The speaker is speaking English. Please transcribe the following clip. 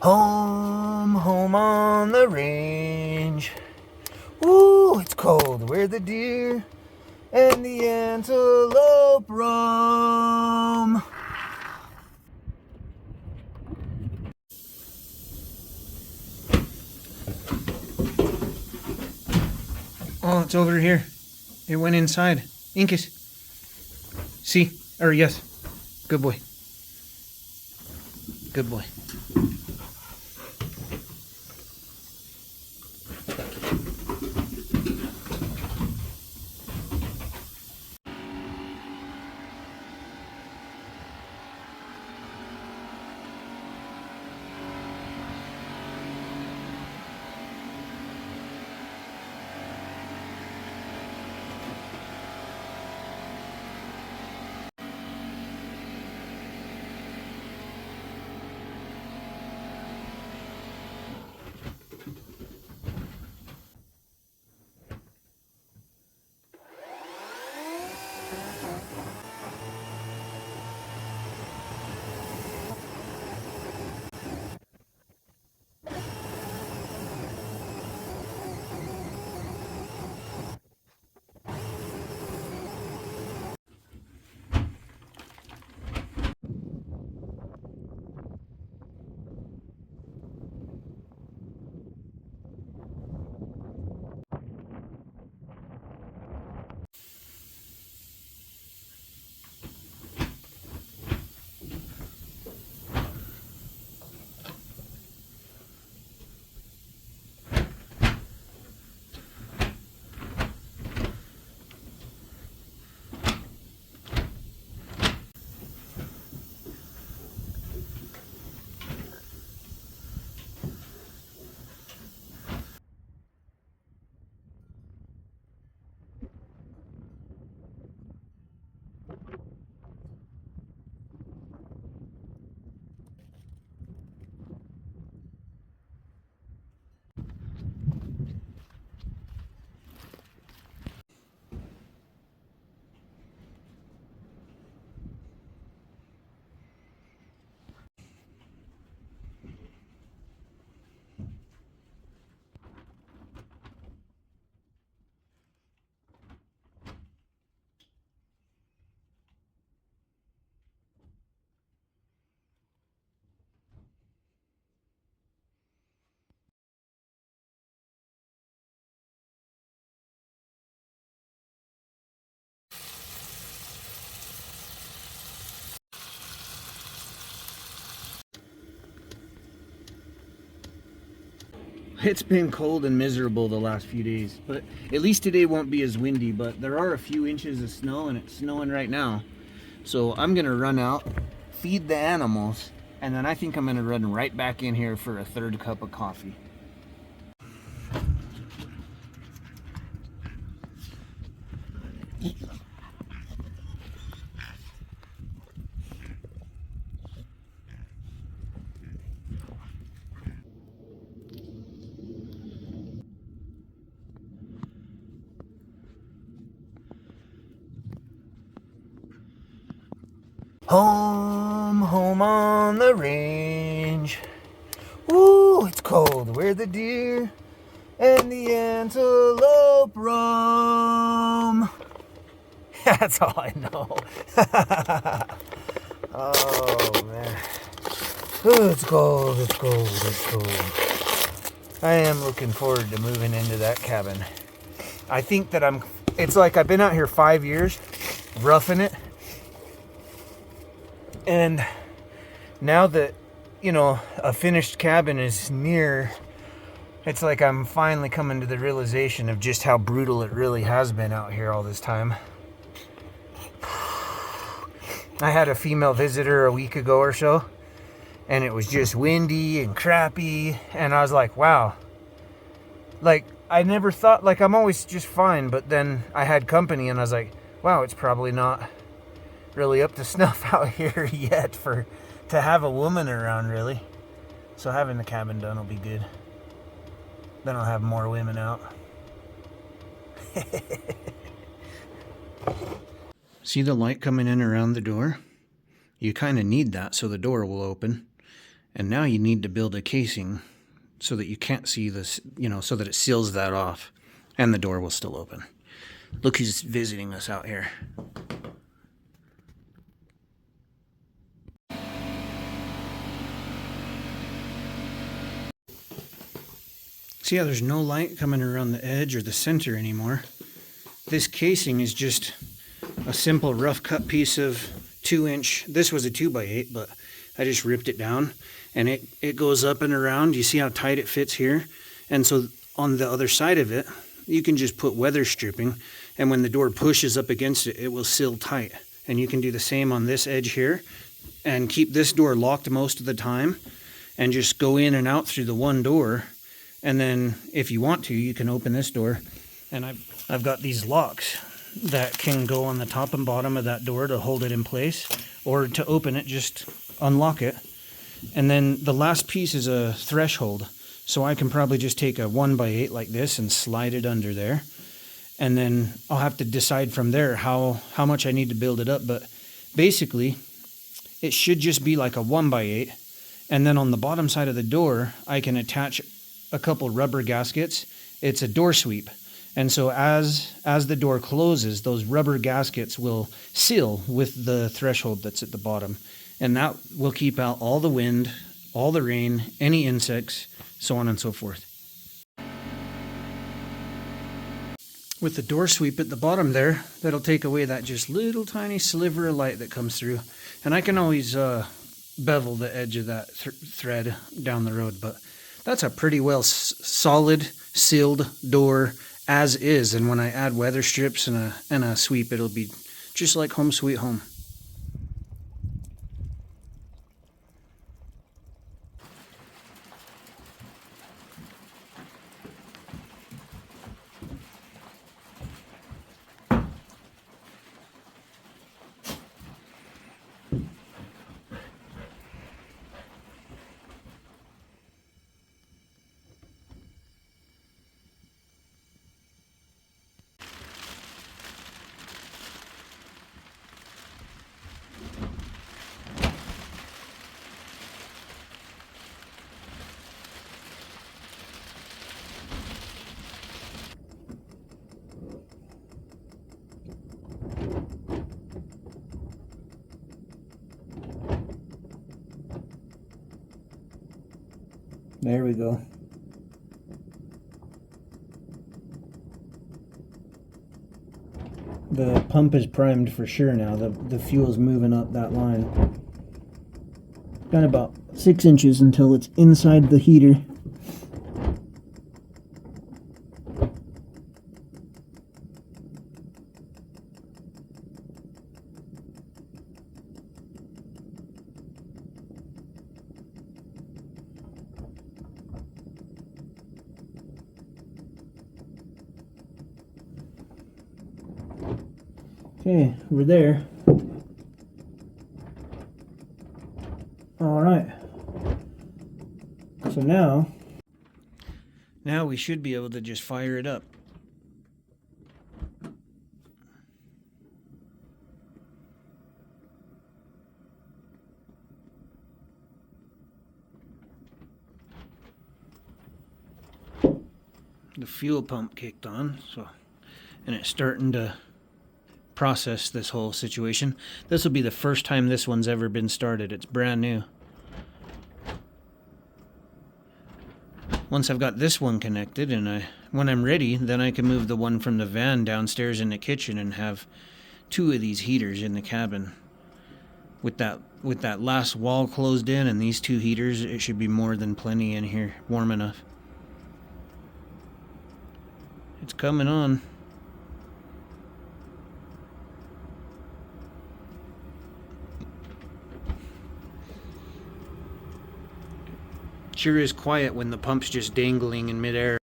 Home, home on the range. Ooh, it's cold where the deer and the antelope roam. Oh, it's over here. It went inside. Incas. See? Or yes. Good boy. Good boy. It's been cold and miserable the last few days, but at least today won't be as windy, but there are a few inches of snow and it's snowing right now. So I'm gonna run out, feed the animals, and then I think I'm gonna run right back in here for a third cup of coffee. Home, home on the range. Ooh, it's cold where the deer and the antelope roam. That's all I know. Oh, man. Ooh, it's cold, it's cold, it's cold. I am looking forward to moving into that cabin. I think that it's like I've been out here 5 years, roughing it. And now that, a finished cabin is near, it's like I'm finally coming to the realization of just how brutal it really has been out here all this time. I had a female visitor a week ago or so, and it was just windy and crappy, and I was like, wow. Like, I never thought, like, I'm always just fine, but then I had company, and I was like, wow, it's probably not really up to snuff out here yet to have a woman around, really. So having the cabin done will be good. Then I'll have more women out. See the light coming in around the door? You kind of need that so the door will open. And now you need to build a casing so that you can't see this, so that it seals that off and the door will still open. Look who's visiting us out here. See how there's no light coming around the edge or the center anymore? This casing is just a simple rough cut piece of 2-inch. This was a 2x8, but I just ripped it down, and it goes up and around. You see how tight it fits here? And so on the other side of it, you can just put weather stripping, and when the door pushes up against it, it will seal tight. And you can do the same on this edge here and keep this door locked most of the time and just go in and out through the one door. And then if you want to, you can open this door. And I've got these locks that can go on the top and bottom of that door to hold it in place, or to open it, just unlock it. And then the last piece is a threshold. So I can probably just take a 1x8 like this and slide it under there. And then I'll have to decide from there how much I need to build it up. But basically, it should just be like a 1x8. And then on the bottom side of the door, I can attach a couple rubber gaskets. It's a door sweep. And so as the door closes, those rubber gaskets will seal with the threshold that's at the bottom. And that will keep out all the wind, all the rain, any insects, so on and so forth. With the door sweep at the bottom there, that'll take away that just little tiny sliver of light that comes through. And I can always bevel the edge of that thread down the road, but that's a pretty well solid sealed door as is. And when I add weather strips and a sweep, it'll be just like home sweet home. There we go. The pump is primed for sure now. The fuel's moving up that line. Got about 6 inches until it's inside the heater. Okay, we're there. All right. So now we should be able to just fire it up. The fuel pump kicked on, and it's starting to process this whole situation. This will be the first time this one's ever been started. It's brand new. Once I've got this one connected, and when I'm ready, then I can move the one from the van downstairs in the kitchen and have 2 of these heaters in the cabin. With that last wall closed in and these 2 heaters, it should be more than plenty in here, warm enough. It's coming on. Sure is quiet when the pump's just dangling in midair.